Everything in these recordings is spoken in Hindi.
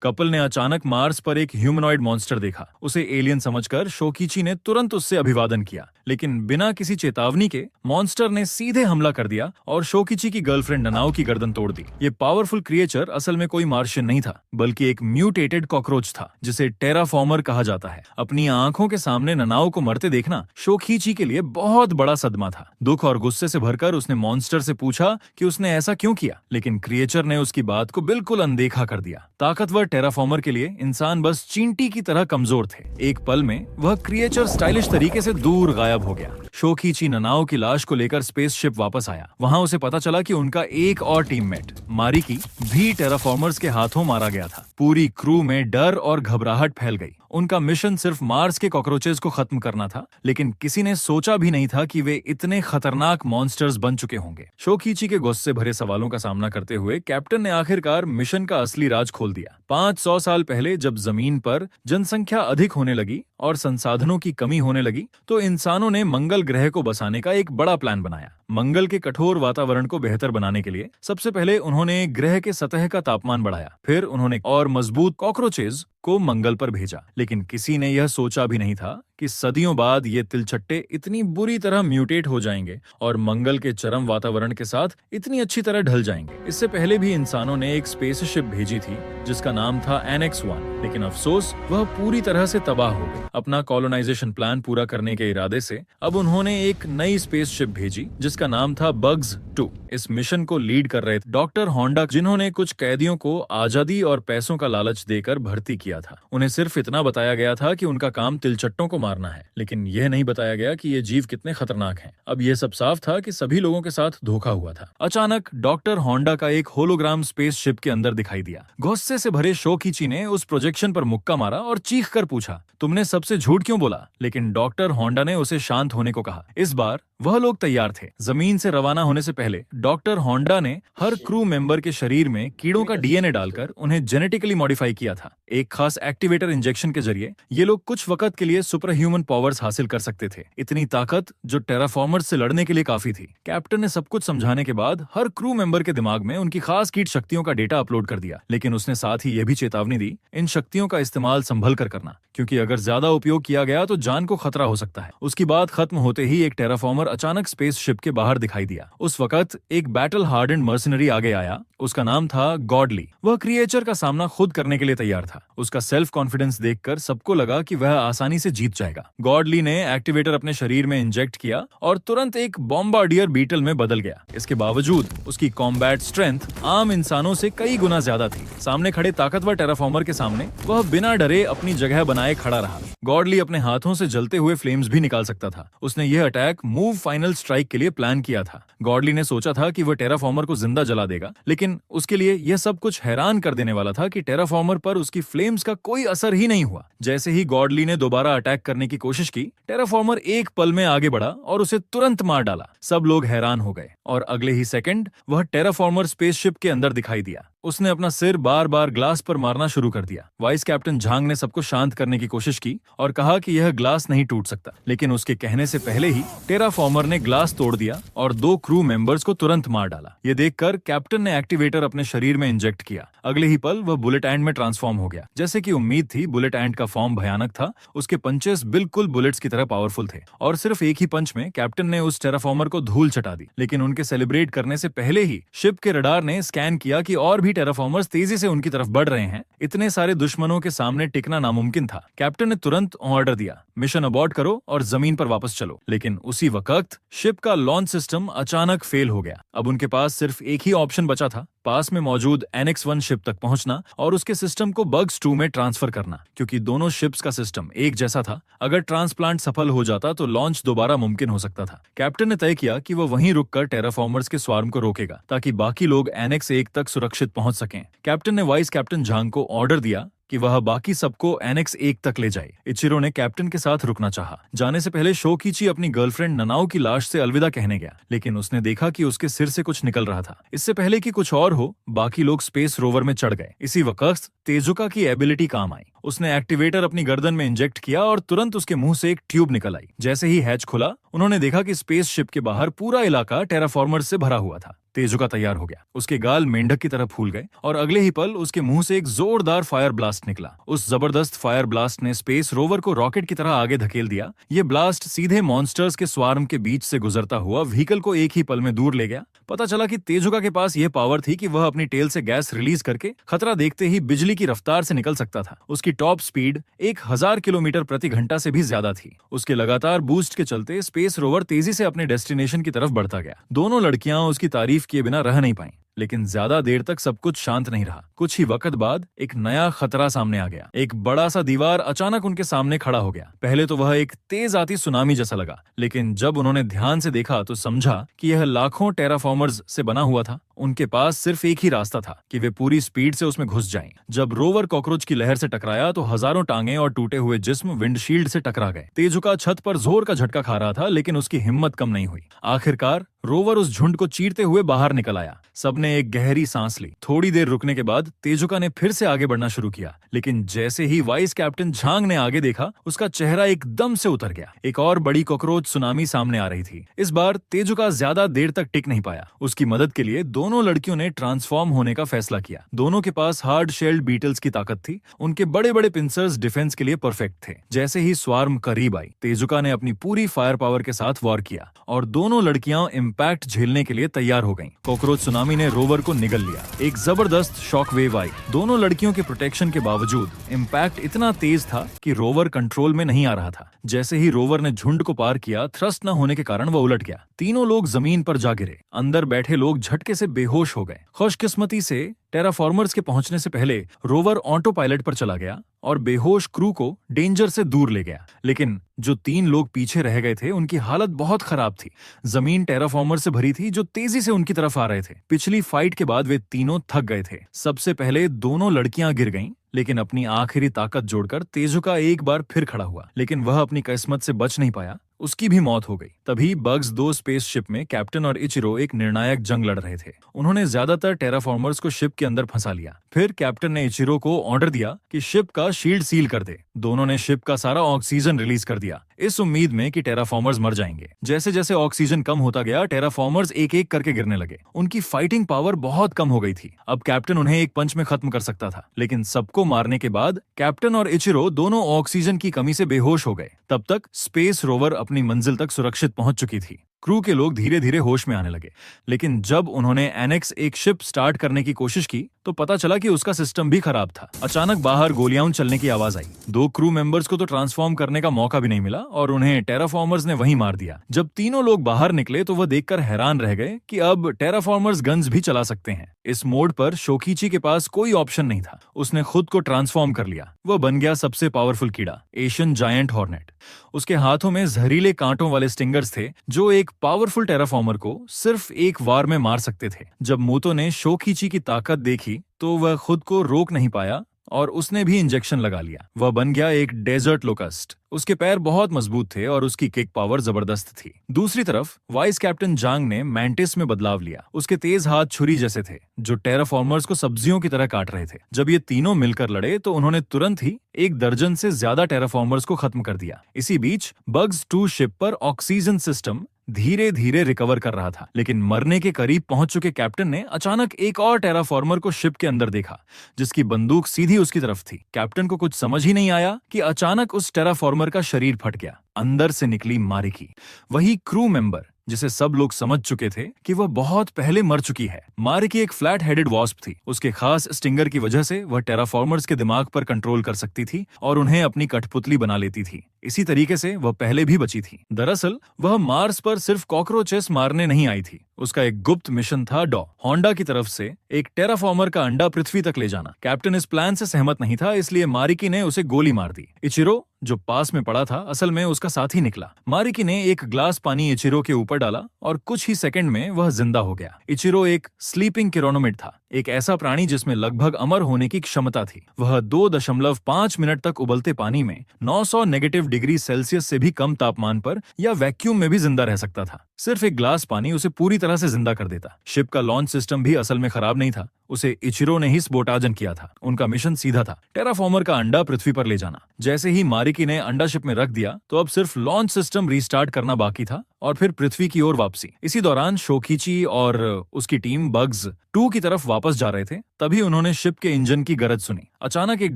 कपल ने अचानक मार्स पर एक ह्यूमनॉइड मॉन्स्टर देखा। उसे एलियन समझकर शोकिची ने तुरंत उससे अभिवादन किया, लेकिन बिना किसी चेतावनी के मॉन्स्टर ने सीधे हमला कर दिया और शोकिची की गर्लफ्रेंड ननाओ की गर्दन तोड़ दी। ये पावरफुल क्रिएचर असल में कोई मार्शियन नहीं था, बल्कि एक म्यूटेटेड कॉकरोच था जिसे टेराफॉर्मर कहा जाता है। अपनी आंखों के सामने ननाओ को मरते देखना शोकिची के लिए बहुत बड़ा सदमा था। दुख और गुस्से से भरकर उसने मॉन्स्टर से पूछा कि उसने ऐसा क्यों किया, लेकिन क्रिएचर ने उसकी बात को बिल्कुल अनदेखा कर दिया। ताकतवर टेराफॉर्मर के लिए इंसान बस चींटी की तरह कमजोर थे। एक पल में वह क्रिएचर स्टाइलिश तरीके से दूर गायब हो गया। शोकिची ननाओ की लाश को लेकर स्पेसशिप वापस आया। वहां उसे पता चला कि उनका एक और टीममेट मारिकी भी टेराफॉर्मर्स के हाथों मारा गया था। पूरी क्रू में डर और घबराहट फैल गई। उनका मिशन सिर्फ मार्स के कॉकरोचेस को खत्म करना था, लेकिन किसी ने सोचा भी नहीं था कि वे इतने खतरनाक मॉन्स्टर्स बन चुके होंगे। शोकिची के गुस्से भरे सवालों का सामना करते हुए कैप्टन ने आखिरकार मिशन का असली राज खोल दिया। 500 साल पहले जब जमीन पर जनसंख्या अधिक होने लगी और संसाधनों की कमी होने लगी, तो इंसानों ने मंगल ग्रह को बसाने का एक बड़ा प्लान बनाया। मंगल के कठोर वातावरण को बेहतर बनाने के लिए सबसे पहले उन्होंने ग्रह के सतह का तापमान बढ़ाया। फिर उन्होंने और मजबूत कॉकरोचेस को मंगल पर भेजा, लेकिन किसी ने यह सोचा भी नहीं था कि सदियों बाद ये तिलचट्टे इतनी बुरी तरह म्यूटेट हो जाएंगे और मंगल के चरम वातावरण के साथ इतनी अच्छी तरह ढल जाएंगे। इससे पहले भी इंसानों ने एक स्पेसशिप भेजी थी जिसका नाम था NX-1, लेकिन अफसोस वह पूरी तरह से तबाह हो गई। अपना कॉलोनाइजेशन प्लान पूरा करने के इरादे से अब उन्होंने एक नई स्पेसशिप भेजी जिसका नाम था बग्स 2। इस मिशन को लीड कर रहे थे डॉक्टर होंडा, जिन्होंने कुछ कैदियों को आजादी और पैसों का लालच देकर भर्ती किया था। उन्हें सिर्फ इतना बताया गया था कि उनका काम तिलचट्टों को मारना है, लेकिन यह नहीं बताया गया कि ये जीव कितने खतरनाक हैं। अब यह सब साफ था कि सभी लोगों के साथ धोखा हुआ था। अचानक डॉक्टर होंडा का एक होलोग्राम स्पेसशिप के अंदर दिखाई दिया। गुस्से से भरे शोकिची ने उस प्रोजेक्शन पर मुक्का मारा और चीख कर पूछा, तुमने सबसे झूठ क्यों बोला? लेकिन डॉक्टर होंडा ने उसे शांत होने को कहा। इस बार वह लोग तैयार थे। जमीन से रवाना होने से पहले डॉक्टर होंडा ने हर क्रू मेंबर के शरीर में कीड़ों का DNA डालकर उन्हें जेनेटिकली मॉडिफाई किया था। एक खास एक्टिवेटर इंजेक्शन के जरिए ये लोग कुछ वक्त के लिए सुपर ह्यूमन पावर्स हासिल कर सकते थे। इतनी ताकत जो टेराफॉर्मर्स से लड़ने के लिए काफी थी। कैप्टन ने सब कुछ समझाने के बाद हर क्रू मेंबर के दिमाग में उनकी खास कीट शक्तियों का डेटा अपलोड कर दिया, लेकिन उसने साथ ही यह भी चेतावनी दी, इन शक्तियों का इस्तेमाल संभल कर करना, क्योंकि अगर ज्यादा उपयोग किया गया तो जान को खतरा हो सकता है। उसकी बात खत्म होते ही एक टेराफॉर्मर अचानक स्पेसशिप के बाहर दिखाई दिया। उस वक्त एक बैटल हार्डेंड मर्सनरी आगे आया। उसका नाम था गॉडली। वह क्रिएचर का सामना खुद करने के लिए तैयार था। उसका सेल्फ कॉन्फिडेंस देखकर सबको लगा कि वह आसानी से जीत जाएगा। गॉडली ने एक्टिवेटर अपने शरीर में इंजेक्ट किया और तुरंत एक बॉम्बार्डियर बीटल में बदल गया। इसके बावजूद उसकी कॉम्बैट स्ट्रेंथ आम इंसानों से कई गुना ज्यादा थी। सामने खड़े ताकतवर टेराफॉर्मर के सामने वह बिना डरे अपनी जगह बनाए खड़ा रहा। गॉडली अपने हाथों से जलते हुए फ्लेम्स भी निकाल सकता था। उसने यह अटैक मूव फाइनल स्ट्राइक के लिए प्लान किया था। गॉडली ने सोचा था कि वह टेराफॉर्मर को जिंदा जला देगा, लेकिन उसके लिए यह सब कुछ हैरान कर देने वाला था कि टेराफॉर्मर पर उसकी फ्लेम्स का कोई असर ही नहीं हुआ। जैसे ही गॉडली ने दोबारा अटैक करने की कोशिश की, टेराफॉर्मर एक पल में आगे बढ़ा और उसे तुरंत मार डाला। सब लोग हैरान हो गए और अगले ही सेकंड वह टेराफॉर्मर स्पेसशिप के अंदर दिखाई दिया। उसने अपना सिर बार बार ग्लास पर मारना शुरू कर दिया। वाइस कैप्टन झांग ने सबको शांत करने की कोशिश की और कहा कि यह ग्लास नहीं टूट सकता, लेकिन उसके कहने से पहले ही टेराफॉर्मर ने ग्लास तोड़ दिया और 2 क्रू मेंबर्स को तुरंत मार डाला। ये देखकर कैप्टन ने एक्टिवेटर अपने शरीर में इंजेक्ट किया। अगले ही पल वह बुलेट एंट में ट्रांसफॉर्म हो गया। जैसे कि उम्मीद थी, बुलेट एंट का फॉर्म भयानक था। उसके पंचेस बिल्कुल बुलेट्स की तरह पावरफुल थे और सिर्फ एक ही पंच में कैप्टन ने उस टेराफॉर्मर को धूल चटा दी। लेकिन उनके सेलिब्रेट करने से पहले ही शिप के रडार ने स्कैन किया कि और भी टेराफॉर्मर्स तेजी से उनकी तरफ बढ़ रहे हैं। इतने सारे दुश्मनों के सामने टिकना नामुमकिन था। कैप्टन ने तुरंत ऑर्डर दिया, मिशन अबॉर्ट करो और जमीन पर वापस चलो। लेकिन उसी वक्त शिप का लॉन्च सिस्टम अचानक फेल हो गया। अब उनके पास सिर्फ एक ही ऑप्शन बचा था, पास में मौजूद NX-1 शिप तक पहुंचना और उसके सिस्टम को बग्स 2 में ट्रांसफर करना, क्योंकि दोनों शिप्स का सिस्टम एक जैसा था। अगर ट्रांसप्लांट सफल हो जाता तो लॉन्च दोबारा मुमकिन हो सकता था। कैप्टन ने तय किया कि वह वहीं रुककर टेराफॉर्मर्स के स्वार्म को रोकेगा, ताकि बाकी लोग NX-1 तक सुरक्षित पहुंच सकें। कैप्टन ने वाइस कैप्टन झांग को ऑर्डर दिया कि वह बाकी सबको NX-1 तक ले जाए। इचिरो ने कैप्टन के साथ रुकना चाहा। जाने से पहले शोकिची अपनी गर्लफ्रेंड ननाओ की लाश से अलविदा कहने गया, लेकिन उसने देखा कि उसके सिर से कुछ निकल रहा था। इससे पहले कि कुछ और हो, बाकी लोग स्पेस रोवर में चढ़ गए। इसी वक्त तेजुका की एबिलिटी काम आई। उसने एक्टिवेटर अपनी गर्दन में इंजेक्ट किया और तुरंत उसके मुंह से एक ट्यूब निकल आई। जैसे ही हैच खुला, उन्होंने देखा कि स्पेस शिप के बाहर पूरा इलाका टेराफॉर्मर्स से भरा हुआ था। तेजुका तैयार हो गया। उसके गाल मेंढक की तरह फूल गए और अगले ही पल उसके मुंह से एक जोरदार फायर ब्लास्ट निकला। उस जबरदस्त फायर ब्लास्ट ने स्पेस रोवर को रॉकेट की तरह आगे धकेल दिया। ये ब्लास्ट सीधे मॉन्स्टर्स के स्वार्म के बीच से गुजरता हुआ व्हीकल को एक ही पल में दूर ले गया। पता चला कि तेजुका के पास यह पावर थी कि वह अपनी टेल से गैस रिलीज करके खतरा देखते ही बिजली की रफ्तार से निकल सकता था। उसकी टॉप स्पीड 1000 किलोमीटर प्रति घंटा से भी ज्यादा थी। उसके लगातार बूस्ट के चलते स्पेस रोवर तेजी से अपने डेस्टिनेशन की तरफ बढ़ता गया। दोनों लड़कियां उसकी तारीफ किए बिना रह नहीं पाईं। लेकिन ज्यादा देर तक सब कुछ शांत नहीं रहा। कुछ ही वक्त बाद एक नया खतरा सामने आ गया। एक बड़ा सा दीवार अचानक उनके सामने खड़ा हो गया। पहले तो वह एक तेज आती सुनामी जैसा लगा, लेकिन जब उन्होंने ध्यान से देखा तो समझा कि यह लाखों टेराफॉर्मर्स से बना हुआ था। उनके पास सिर्फ एक ही रास्ता था कि वे पूरी स्पीड से उसमें घुस जाएं। जब रोवर कॉकरोच की लहर से टकराया तो हजारों टांगे और टूटे हुए जिस्म विंडशील्ड से टकरा गए। तेजुका छत पर जोर का झटका खा रहा था, लेकिन उसकी हिम्मत कम नहीं हुई। आखिरकार रोवर उस झुंड को चीरते हुए बाहर निकल आया। सबने एक गहरी सांस ली। थोड़ी देर रुकने के बाद तेजुका ने फिर से आगे बढ़ना शुरू किया, लेकिन जैसे ही वाइस कैप्टन झांग ने आगे देखा, उसका चेहरा एकदम से उतर गया। एक और बड़ी कॉकरोच सुनामी सामने आ रही थी। इस बार तेजुका ज्यादा देर तक टिक नहीं पाया। उसकी मदद के लिए दोनों लड़कियों ने ट्रांसफॉर्म होने का फैसला किया। दोनों के पास हार्ड शेल्ड बीटल्स की ताकत थी। उनके बड़े बड़े पिंसर्स डिफेंस के लिए परफेक्ट थे। जैसे ही स्वार्म करीब आई, तेजुका ने अपनी पूरी फायर पावर के साथ वॉर किया और दोनों लड़कियां इम्पैक्ट झेलने के लिए तैयार हो गईं। कॉकरोच सुनामी ने रोवर को निगल लिया। एक जबरदस्त शॉक वेव आई। दोनों लड़कियों के प्रोटेक्शन के बावजूद इम्पैक्ट इतना तेज था कि रोवर कंट्रोल में नहीं आ रहा था। जैसे ही रोवर ने झुंड को पार किया, थ्रस्ट न होने के कारण वह उलट गया। तीनों लोग जमीन पर जा गिरे। अंदर बैठे लोग झटके से बेहोश हो गए। खुशकिस्मती से टेराफॉर्मर्स के पहुंचने से पहले रोवर ऑटो पायलट पर चला गया और बेहोश क्रू को डेंजर से दूर ले गया। लेकिन जो 3 लोग पीछे रह गए थे, उनकी हालत बहुत खराब थी। जमीन टेराफॉर्मर से भरी थी जो तेजी से उनकी तरफ आ रहे थे। पिछली फाइट के बाद वे तीनों थक गए थे। सबसे पहले दोनों लड़कियां गिर गईं, लेकिन अपनी आखिरी ताकत जोड़कर तेजुका एक बार फिर खड़ा हुआ। लेकिन वह अपनी किस्मत से बच नहीं पाया। उसकी भी मौत हो गई। तभी बग्स 2 स्पेसशिप में कैप्टन और इचिरो एक निर्णायक जंग लड़ रहे थे। उन्होंने ज्यादातर टेराफॉर्मर्स को शिप के अंदर फंसा लिया। फिर कैप्टन ने इचिरो को ऑर्डर दिया कि शिप का शील्ड सील कर दे। दोनों ने शिप का सारा ऑक्सीजन रिलीज कर दिया, इस उम्मीद में कि टेराफॉर्मर्स मर जाएंगे। जैसे जैसे ऑक्सीजन कम होता गया, टेराफॉर्मर्स एक एक करके गिरने लगे। उनकी फाइटिंग पावर बहुत कम हो गई थी। अब कैप्टन उन्हें एक पंच में खत्म कर सकता था, लेकिन सबको मारने के बाद कैप्टन और इचिरो दोनों ऑक्सीजन की कमी से बेहोश हो गए। तब तक स्पेस रोवर अपनी मंजिल तक सुरक्षित पहुंच चुकी थी। क्रू के लोग धीरे धीरे होश में आने लगे, लेकिन जब उन्होंने एनेक्स एक शिप स्टार्ट करने की कोशिश की तो पता चला कि उसका सिस्टम भी खराब था। अचानक बाहर गोलियां चलने की आवाज आई। 2 क्रू मेंबर्स को तो ट्रांसफॉर्म करने का मौका भी नहीं मिला और उन्हें टेराफॉर्मर्स ने वहीं मार दिया। जब तीनों लोग बाहर निकले तो वह देखकर हैरान रह गए कि अब टेराफॉर्मर्स गन्स भी चला सकते हैं। इस मोड पर शोकिची के पास कोई ऑप्शन नहीं था। उसने खुद को ट्रांसफॉर्म कर लिया। वह बन गया सबसे पावरफुल कीड़ा, एशियन जायंट हॉर्नेट। उसके हाथों में जहरीले कांटों वाले स्टिंगर्स थे जो एक पावरफुल टेराफॉर्मर को सिर्फ एक वार में मार सकते थे। जब मोतो ने शोकिची की ताकत देखी तो वह खुद को रोक नहीं पाया और उसने भी इंजेक्शन लगा लिया। वह बन गया एक डेजर्ट लोकस्ट। उसके पैर बहुत मजबूत थे और उसकी किक पावर जबरदस्त थी। दूसरी तरफ वाइस कैप्टन जांग ने मैंटिस में बदलाव लिया। उसके तेज हाथ छुरी जैसे थे जो टेराफॉर्मर्स को सब्जियों की तरह काट रहे थे। जब ये तीनों मिलकर लड़े तो उन्होंने तुरंत ही 1 दर्जन से ज्यादा टेराफॉर्मर्स को खत्म कर दिया। इसी बीच बग्स 2 शिप पर ऑक्सीजन सिस्टम धीरे धीरे रिकवर कर रहा था, लेकिन मरने के करीब पहुंच चुके कैप्टन ने अचानक एक और टेराफॉर्मर को शिप के अंदर देखा जिसकी बंदूक सीधी उसकी तरफ थी। कैप्टन को कुछ समझ ही नहीं आया कि अचानक उस टेराफॉर्मर का शरीर फट गया। अंदर से निकली मारिकी, वही क्रू मेंबर जिसे सब लोग समझ चुके थे कि वह बहुत पहले मर चुकी है। मारिकी एक फ्लैट हेडेड वॉस्प थी। उसके खास स्टिंगर की वजह से वह टेराफॉर्मर्स के दिमाग पर कंट्रोल कर सकती थी और उन्हें अपनी कठपुतली बना लेती थी। इसी तरीके से वह पहले भी बची थी। दरअसल वह मार्स पर सिर्फ कॉकरोचेस मारने नहीं आई थी। उसका एक गुप्त मिशन था होंडा की तरफ से एक टेराफॉर्मर का अंडा पृथ्वी तक ले जाना। कैप्टन इस प्लान से सहमत नहीं था, इसलिए मारिकी ने उसे गोली मार दी। इचिरो जो पास में पड़ा था असल में उसका साथी निकला। मारिकी ने एक ग्लास पानी इचिरो के ऊपर डाला और कुछ ही सेकंड में वह जिंदा हो गया। इचिरो एक स्लीपिंग किरोनोमिड था, एक ऐसा प्राणी जिसमें लगभग अमर होने की क्षमता थी। वह 2.5 मिनट तक उबलते पानी में 900 नेगेटिव डिग्री सेल्सियस से भी कम तापमान पर या वैक्यूम में भी जिंदा रह सकता था। सिर्फ एक ग्लास पानी उसे पूरी तरह से जिंदा कर देता। शिप का लॉन्च सिस्टम भी असल में खराब नहीं था, उसे इचिरो ने ही स्बोटाजन किया था। उनका मिशन सीधा था, टेराफॉर्मर का अंडा पृथ्वी पर ले जाना। जैसे ही मारिकी ने अंडा शिप में रख दिया तो अब सिर्फ लॉन्च सिस्टम रीस्टार्ट करना बाकी था और फिर पृथ्वी की ओर वापसी। इसी दौरान शोकिची और उसकी टीम बग्स 2 की तरफ वापस जा रहे थे, तभी उन्होंने शिप के इंजन की गरज सुनी। अचानक एक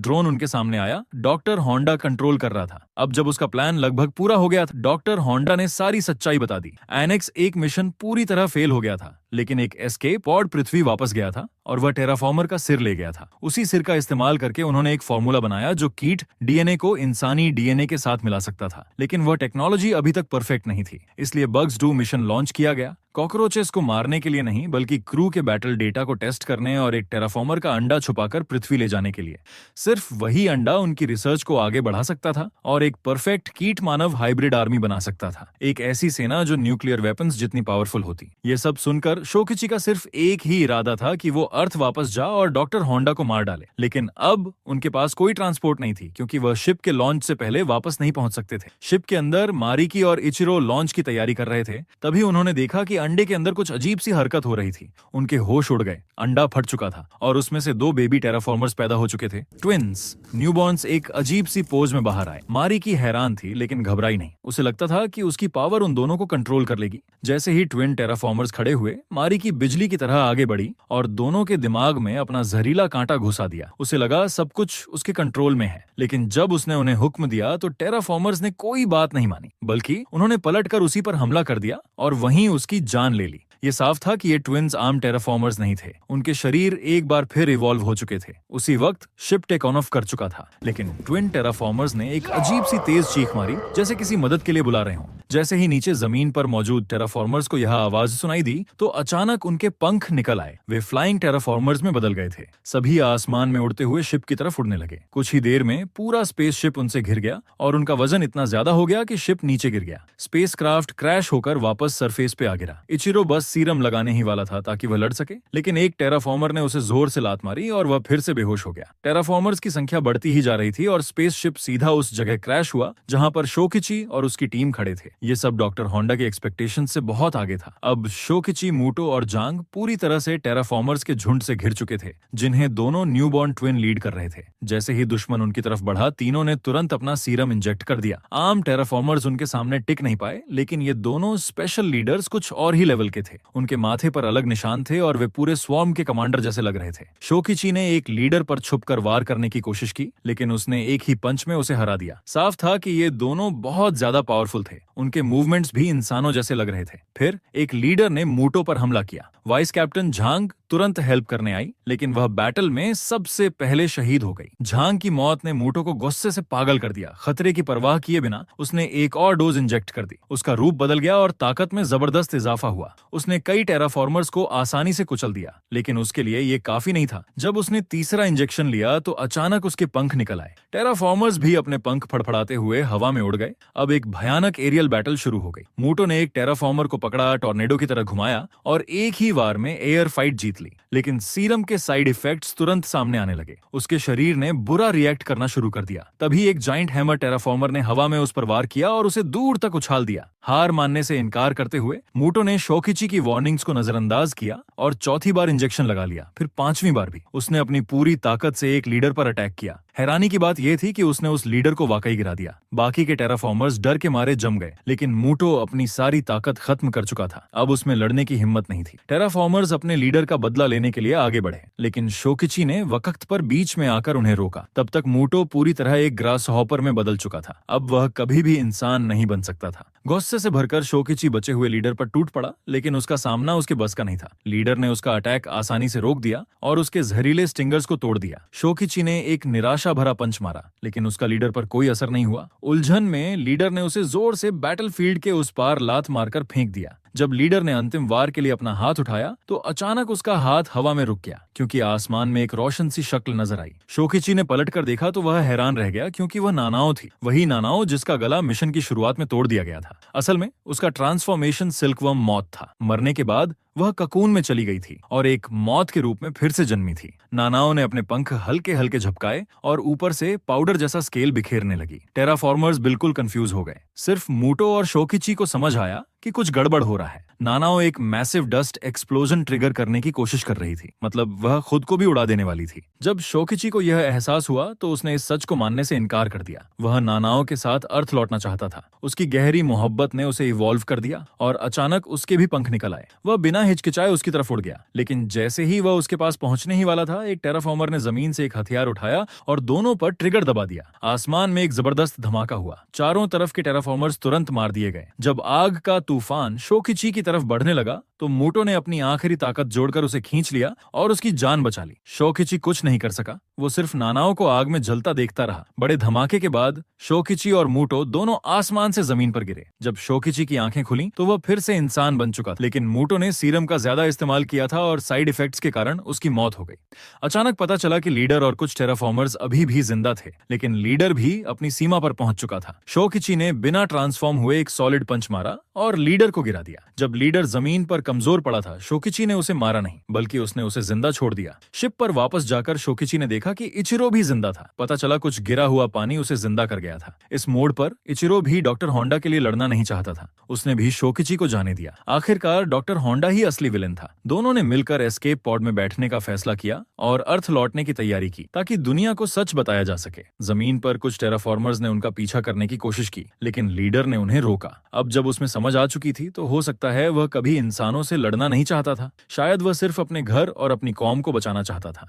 ड्रोन उनके सामने आया। डॉक्टर होंडा कंट्रोल कर रहा था। अब जब उसका प्लान लगभग पूरा हो गया था, डॉक्टर होंडा ने सारी सच्चाई बता दी। एनेक्स एक मिशन पूरी तरह फेल हो गया था, लेकिन एक एस्केप पॉड पृथ्वी वापस गया था और वह टेराफॉर्मर का सिर ले गया था। उसी सिर का इस्तेमाल करके उन्होंने एक फॉर्मूला बनाया जो कीट डीएनए को इंसानी डीएनए के साथ मिला सकता था, लेकिन वह टेक्नोलॉजी अभी तक परफेक्ट नहीं थी। इसलिए बग्स 2 मिशन लॉन्च किया गया, कॉकरोचेस को मारने के लिए नहीं, बल्कि क्रू के बैटल डेटा को टेस्ट करने और एक टेराफॉर्मर का अंडा छुपाकर पृथ्वी ले जाने के लिए। सिर्फ वही अंडा उनकी रिसर्च को आगे बढ़ा सकता था और एक परफेक्ट कीट मानव हाइब्रिड आर्मी बना सकता था, एक ऐसी सेना जो न्यूक्लियर वेपन्स जितनी पावरफुल होती। ये सब सुनकर शोकिची का सिर्फ एक ही इरादा था कि वो अर्थ वापस जा और डॉक्टर होंडा को मार डाले। लेकिन अब उनके पास कोई ट्रांसपोर्ट नहीं थी, क्योंकि वह शिप के लॉन्च से पहले वापस नहीं पहुंच सकते थे। शिप के अंदर मारिकी और इचिरो लॉन्च की तैयारी कर रहे थे, तभी उन्होंने देखा कि अंडे के अंदर कुछ अजीब सी हरकत हो रही थी। उनके होश उड़ गए। अंडा फट चुका था और उसमें से 2 बेबी टेराफॉर्मर्स पैदा हो चुके थे, ट्विंस, न्यूबॉर्न्स। एक अजीब सी पोज में बाहर आए। मारिकी हैरान थी, लेकिन घबराई नहीं। उसे लगता था कि उसकी पावर उन दोनों को कंट्रोल कर लेगी। जैसे ही ट्विन टेराफॉर्मर्स खड़े हुए, मारिकी बिजली की तरह आगे बढ़ी और दोनों के दिमाग में अपना जहरीला कांटा घुसा दिया। उसे लगा सब कुछ उसके कंट्रोल में है, लेकिन जब उसने उन्हें हुक्म दिया तो टेराफॉर्मर्स ने कोई बात नहीं मानी, बल्कि उन्होंने पलटकर उसी पर हमला कर दिया और वहीं उसकी जान ले ली। ये साफ था कि ये ट्विन्स आम टेराफॉर्मर्स नहीं थे। उनके शरीर एक बार फिर इवॉल्व हो चुके थे। उसी वक्त शिप टेक ऑन ऑफ कर चुका था, लेकिन ट्विन टेराफॉर्मर्स ने एक अजीब सी तेज चीख मारी, जैसे किसी मदद के लिए बुला रहे हों। जैसे ही नीचे जमीन पर मौजूद टेराफॉर्मर्स को यह आवाज सुनाई दी तो अचानक उनके पंख निकल आए। वे फ्लाइंग टेराफॉर्मर्स में बदल गए थे। सभी आसमान में उड़ते हुए शिप की तरफ उड़ने लगे। कुछ ही देर में पूरा स्पेस शिप उनसे घिर गया और उनका वजन इतना ज्यादा हो गया कि शिप नीचे गिर गया। स्पेसक्राफ्ट क्रैश होकर वापस सरफेस पे आ गिरा। इचिरो बस सीरम लगाने ही वाला था ताकि वह लड़ सके, लेकिन एक टेराफॉर्मर ने उसे जोर से लात मारी और वह फिर से बेहोश हो गया। टेराफॉर्मर्स की संख्या बढ़ती ही जा रही थी और स्पेसशिप सीधा उस जगह क्रैश हुआ जहां पर शोकिची और उसकी टीम खड़े थे। ये सब डॉक्टर होंडा के एक्सपेक्टेशन से बहुत आगे था। अब शोकिची, मूटो और जांग पूरी तरह से टेराफॉर्मर्स के झुंड से घिर चुके थे, जिन्हें दोनों न्यूबॉर्न ट्विन लीड कर रहे थे। जैसे ही दुश्मन उनकी तरफ बढ़ा, तीनों ने तुरंत अपना सीरम इंजेक्ट कर दिया। आम टेराफॉर्मर्स उनके सामने टिक नहीं पाए, लेकिन ये दोनों स्पेशल लीडर्स कुछ और ही लेवल के थे। उनके माथे पर अलग निशान थे और वे पूरे स्वॉर्म के कमांडर जैसे लग रहे थे। शोकिची ने एक लीडर पर छुपकर वार करने की कोशिश की, लेकिन उसने एक ही पंच में उसे हरा दिया। साफ था कि ये दोनों बहुत ज्यादा पावरफुल थे। उनके मूवमेंट्स भी इंसानों जैसे लग रहे थे। फिर एक लीडर ने मूटो पर हमला किया। वाइस कैप्टन झांग तुरंत हेल्प करने आई, लेकिन वह बैटल में सबसे पहले शहीद हो गई। झांग की मौत ने मूटो को गुस्से से पागल कर दिया। खतरे की परवाह किए बिना उसने एक और डोज इंजेक्ट कर दी। उसका रूप बदल गया और ताकत में जबरदस्त इजाफा हुआ। उसने कई टेराफॉर्मर्स को आसानी से कुचल दिया, लेकिन उसके लिए ये काफी नहीं था। जब उसने तीसरा इंजेक्शन लिया तो अचानक उसके पंख निकल आए। टेराफॉर्मर्स भी अपने पंख फड़फड़ाते हुए हवा में उड़ गए। अब एक भयानक एरियल बैटल शुरू हो गई। मूटो ने एक टेराफॉर्मर को पकड़ा, टॉर्नेडो की तरह घुमाया और एक ही वार में एयर फाइट जीत ली। लेकिन सीरम के साइड इफेक्ट्स तुरंत सामने आने लगे। उसके शरीर ने बुरा रिएक्ट करना शुरू कर दिया। तभी एक जाइंट हैमर टेराफॉर्मर ने हवा में उस पर वार किया और उसे दूर तक उछाल दिया। हार मानने से इनकार करते हुए मूटो ने शोकिची की वार्निंग्स को नजरअंदाज किया और चौथी बार इंजेक्शन लगा लिया। फिर पांचवी बार भी उसने अपनी पूरी ताकत से एक लीडर पर अटैक किया। हैरानी की बात यह थी कि उसने उस लीडर को वाकई गिरा दिया। बाकी के टेराफॉर्मर्स डर के मारे जम गए, लेकिन मूटो अपनी सारी ताकत खत्म कर चुका था। अब उसमें लड़ने की हिम्मत नहीं थी। टेराफॉर्मर्स अपने लीडर का बदला लेने के लिए आगे बढ़े, लेकिन शोकिची ने वक्त पर बीच में आकर उन्हें रोका। तब तक मूटो पूरी तरह एक ग्रास हॉपर में बदल चुका था। अब वह कभी भी इंसान नहीं बन सकता था। गुस्से से भरकर शोकिची बचे हुए लीडर पर टूट पड़ा, लेकिन उसका सामना उसके बस का नहीं था। लीडर ने उसका अटैक आसानी से रोक दिया और उसके जहरीले स्टिंगर्स को तोड़ दिया। शोकिची ने एक निराशा भरा पंच मारा, लेकिन उसका लीडर पर कोई असर नहीं हुआ। उलझन में लीडर ने उसे जोर से बैटलफील्ड के उस पार लात मारकर फेंक दिया। जब लीडर ने अंतिम वार के लिए अपना हाथ उठाया तो अचानक उसका हाथ हवा में रुक गया, क्योंकि आसमान में एक रोशन सी शक्ल नजर आई। शोकिची ने पलटकर देखा तो वह हैरान रह गया, क्योंकि वह नानाओ थी। वही नानाओ जिसका गला मिशन की शुरुआत में तोड़ दिया गया था। असल में उसका ट्रांसफॉर्मेशन सिल्कवर्म मॉथ था। मरने के बाद वह ककून में चली गई थी और एक मौत के रूप में फिर से जन्मी थी। नानाओ ने अपने पंख हल्के हल्के झपकाए और ऊपर से पाउडर जैसा स्केल बिखेरने लगी। टेराफॉर्मर्स बिल्कुल कंफ्यूज हो गए। सिर्फ मूटो और शोकिची को समझ आया कि कुछ गड़बड़ हो रहा है। नानाओ एक मैसिव डस्ट एक्सप्लोजन ट्रिगर करने की कोशिश कर रही थी, मतलब वह खुद को भी उड़ा देने वाली थी। जब शोकिची को यह एहसास हुआ तो उसने इस सच को मानने से इनकार कर दिया। वह नानाओ के साथ अर्थ लौटना चाहता था। उसकी गहरी मोहब्बत ने उसे इवॉल्व कर दिया और अचानक उसके भी पंख निकल आए। वह बिना हिचकिचाए उसकी तरफ उड़ गया, लेकिन जैसे ही वह उसके पास पहुंचने ही वाला था, एक टेराफॉर्मर ने जमीन से एक हथियार उठाया और दोनों पर ट्रिगर दबा दिया। आसमान में एक जबरदस्त धमाका हुआ। चारों तरफ के टेराफॉर्मर्स तुरंत मार दिए गए। जब आग का तूफान शोकिची की तरफ बढ़ने लगा तो मूटो ने अपनी आखिरी ताकत जोड़कर उसे खींच लिया और उसकी जान बचा ली। शोकिची कुछ नहीं कर सका, वो सिर्फ नानाओ को आग में जलता देखता रहा। बड़े धमाके के बाद शोकिची और मूटो दोनों आसमान से जमीन पर गिरे। जब शोकिची की आंखें खुली तो वह फिर से इंसान बन चुका था, लेकिन मूटो ने सीरम का ज्यादा इस्तेमाल किया था और साइड इफेक्ट्स के कारण उसकी मौत हो गई। अचानक पता चला कि लीडर और कुछ टेराफॉर्मर्स अभी भी जिंदा थे, लेकिन लीडर भी अपनी सीमा पर पहुंच चुका था। शोकिची ने बिना ट्रांसफॉर्म हुए एक सॉलिड पंच मारा और लीडर को गिरा दिया। जब लीडर जमीन पर कमजोर पड़ा था, शोकिची ने उसे मारा नहीं, बल्कि उसने उसे जिंदा छोड़ दिया। शिप पर वापस जाकर शोकिची ने देखा कि इचिरो भी जिंदा था। पता चला कुछ गिरा हुआ पानी उसे जिंदा कर गया था। इस मोड़ पर इचिरो भी डॉक्टर होंडा के लिए लड़ना नहीं चाहता था। उसने भी शोकिची को जाने दिया। आखिरकार डॉक्टर होंडा ही असली विलेन था। दोनों ने मिलकर एस्केप पॉड में बैठने का फैसला किया और अर्थ लौटने की तैयारी की, ताकि दुनिया को सच बताया जा सके। जमीन पर कुछ टेराफॉर्मर्स ने उनका पीछा करने की कोशिश की, लेकिन लीडर ने उन्हें रोका। अब जब उसमें समझ आ चुकी थी तो हो सकता है वह कभी इंसानों से लड़ना नहीं चाहता था। शायद वह सिर्फ अपने घर और अपनी कौम को बचाना चाहता था।